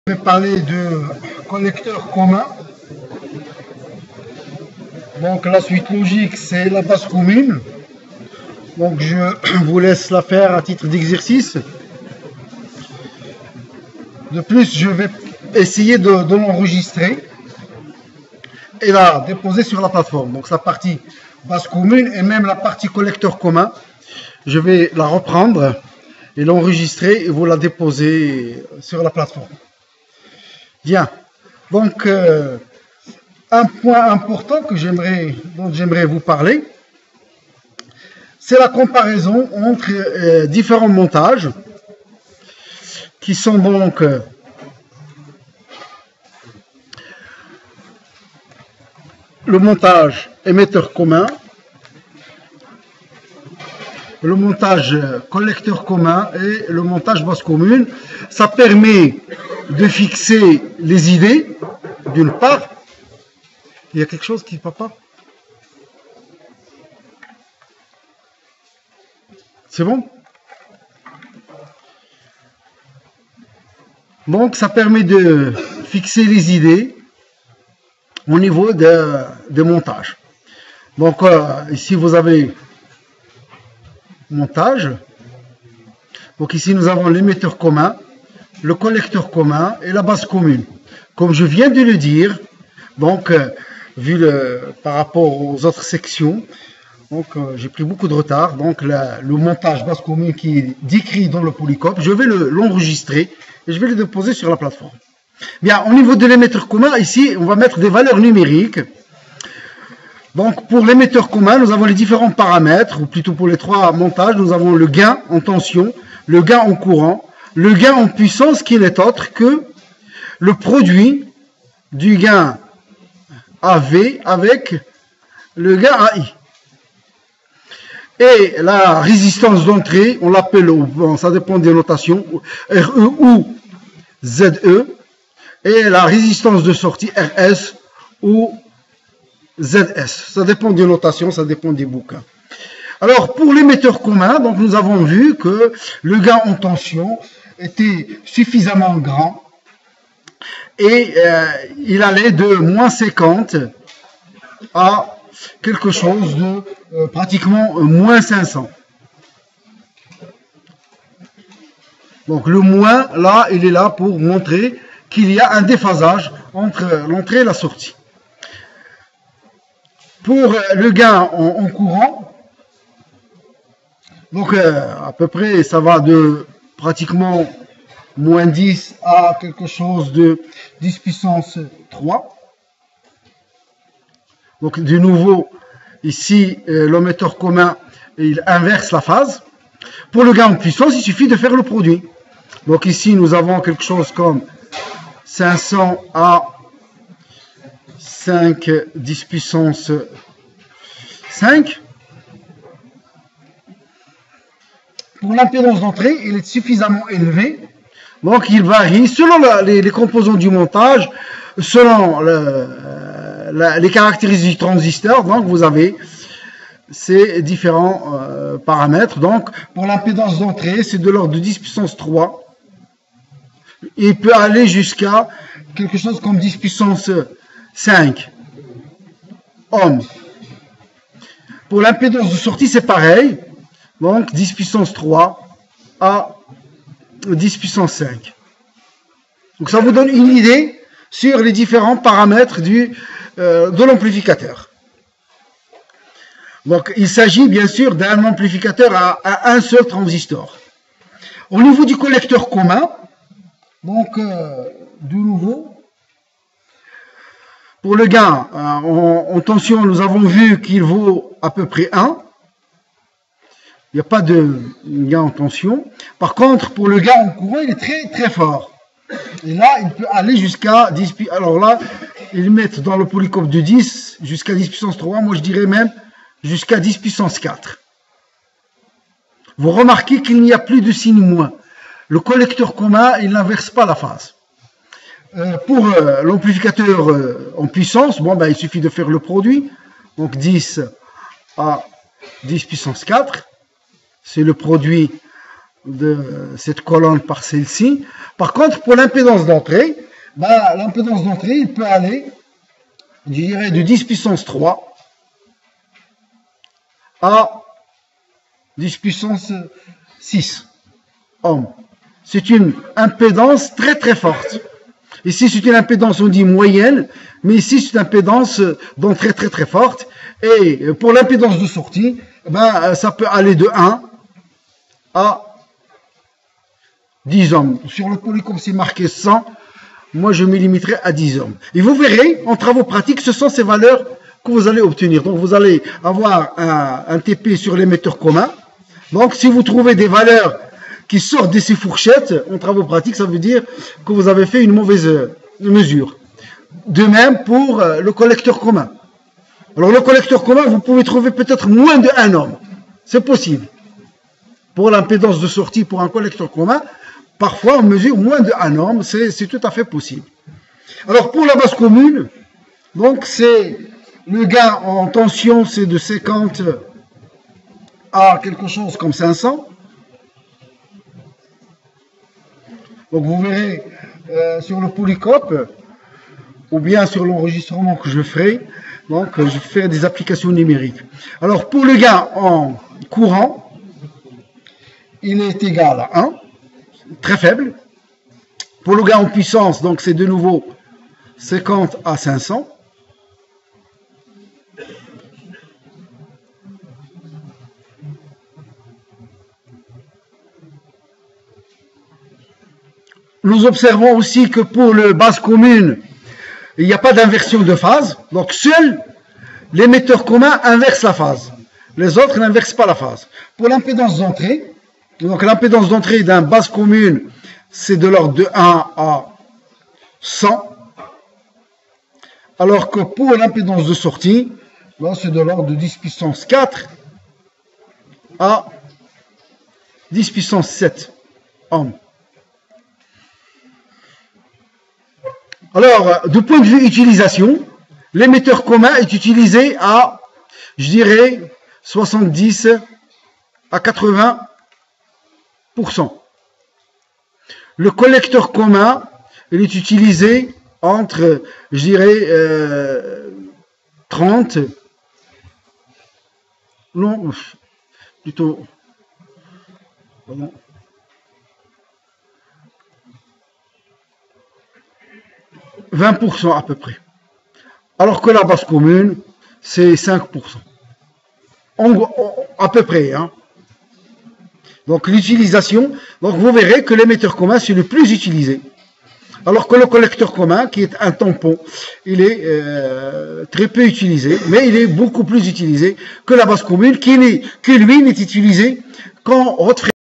Je vais parler de collecteur commun. Donc la suite logique, c'est la base commune. Donc je vous laisse la faire à titre d'exercice. De plus, je vais essayer de l'enregistrer et la déposer sur la plateforme. Donc sa partie base commune et même la partie collecteur commun, je vais la reprendre et l'enregistrer et vous la déposer sur la plateforme. Bien, donc un point important dont j'aimerais vous parler, c'est la comparaison entre différents montages qui sont donc le montage émetteur commun, le montage collecteur commun et le montage base commune. Ça permet de fixer les idées, d'une part. Il y a quelque chose qui ne va pas? C'est bon? Donc ça permet de fixer les idées au niveau de montage. Donc ici vous avez montage. Donc ici nous avons l'émetteur commun, le collecteur commun et la base commune. Comme je viens de le dire, donc par rapport aux autres sections, donc j'ai pris beaucoup de retard. Donc le montage base commune qui est décrit dans le polycope, je vais l'enregistrer et je vais le déposer sur la plateforme. Bien, au niveau de l'émetteur commun, ici on va mettre des valeurs numériques. Donc pour l'émetteur commun, nous avons les différents paramètres, ou plutôt pour les trois montages, nous avons le gain en tension, le gain en courant, le gain en puissance qui n'est autre que le produit du gain AV avec le gain AI. Et la résistance d'entrée, on l'appelle, ça dépend des notations, RE ou ZE, et la résistance de sortie RS ou ZS. Ça dépend des notations, ça dépend des bouquins. Alors, pour l'émetteur commun, donc nous avons vu que le gain en tension était suffisamment grand et il allait de moins 50 à quelque chose de pratiquement moins 500. Donc le moins, là, il est là pour montrer qu'il y a un déphasage entre l'entrée et la sortie. Pour le gain en courant, donc à peu près ça va de pratiquement moins 10 à quelque chose de 10 puissance 3. Donc de nouveau, ici l'émetteur commun, il inverse la phase. Pour le gain en puissance, il suffit de faire le produit. Donc ici nous avons quelque chose comme 500 à 5 10 puissance 5. Pour l'impédance d'entrée, il est suffisamment élevé. Donc il varie selon les composants du montage, selon les caractéristiques du transistor. Donc vous avez ces différents paramètres. Donc pour l'impédance d'entrée, c'est de l'ordre de 10 puissance 3. Il peut aller jusqu'à quelque chose comme 10 puissance 5 ohms. Pour l'impédance de sortie, c'est pareil. Donc 10 puissance 3 à 10 puissance 5. Donc ça vous donne une idée sur les différents paramètres de l'amplificateur. Donc il s'agit bien sûr d'un amplificateur à un seul transistor. Au niveau du collecteur commun, donc de nouveau, pour le gain en tension, nous avons vu qu'il vaut à peu près 1. Il n'y a pas de gain en tension. Par contre, pour le gain en courant, il est très très fort. Et là, il peut aller jusqu'à 10. Alors là, ils mettent dans le polycope de 10 jusqu'à 10 puissance 3. Moi, je dirais même jusqu'à 10 puissance 4. Vous remarquez qu'il n'y a plus de signe moins. Le collecteur commun, il n'inverse pas la phase. Pour l'amplificateur en puissance, bon, ben, il suffit de faire le produit. Donc 10 à 10 puissance 4. C'est le produit de cette colonne par celle-ci. Par contre, pour l'impédance d'entrée, l'impédance d'entrée, il peut aller, je dirais, de 10 puissance 3 à 10 puissance 6 ohms. C'est une impédance très très forte. Ici, c'est une impédance, on dit moyenne, mais ici, c'est une impédance d'entrée très très forte. Et pour l'impédance de sortie, ça peut aller de 1 à 10 ohms. Sur le polycope, c'est marqué 100. Moi, je me limiterai à 10 ohms. Et vous verrez, en travaux pratiques, ce sont ces valeurs que vous allez obtenir. Donc, vous allez avoir un TP sur l'émetteur commun. Donc, si vous trouvez des valeurs qui sortent de ces fourchettes, en travaux pratiques, ça veut dire que vous avez fait une mauvaise mesure. De même pour le collecteur commun. Alors, le collecteur commun, vous pouvez trouver peut-être moins de 1 ohm. C'est possible. Pour l'impédance de sortie pour un collecteur commun, parfois on mesure moins de 1 ohm, c'est tout à fait possible. Alors, pour la base commune, donc c'est le gain en tension, c'est de 50 à quelque chose comme 500. Donc vous verrez sur le polycope, ou bien sur l'enregistrement que je ferai, donc je vais faire des applications numériques. Alors pour le gain en courant, il est égal à 1, très faible. Pour le gain en puissance, donc c'est de nouveau 50 à 500. Nous observons aussi que pour le base commune, il n'y a pas d'inversion de phase. Donc, seul l'émetteur commun inverse la phase. Les autres n'inversent pas la phase. Pour l'impédance d'entrée, donc l'impédance d'entrée d'un base commune, c'est de l'ordre de 1 à 100. Alors que pour l'impédance de sortie, c'est de l'ordre de 10 puissance 4 à 10 puissance 7 ohms. Alors, du point de vue utilisation, l'émetteur commun est utilisé à, je dirais, 70 à 80%. Le collecteur commun, il est utilisé entre, je dirais, 30, non, plutôt, pardon, 20% à peu près. Alors que la base commune, c'est 5%. À peu près. Hein. Donc l'utilisation, donc vous verrez que l'émetteur commun, c'est le plus utilisé. Alors que le collecteur commun, qui est un tampon, il est très peu utilisé, mais il est beaucoup plus utilisé que la base commune, qui lui n'est utilisé qu'en haute fréquence.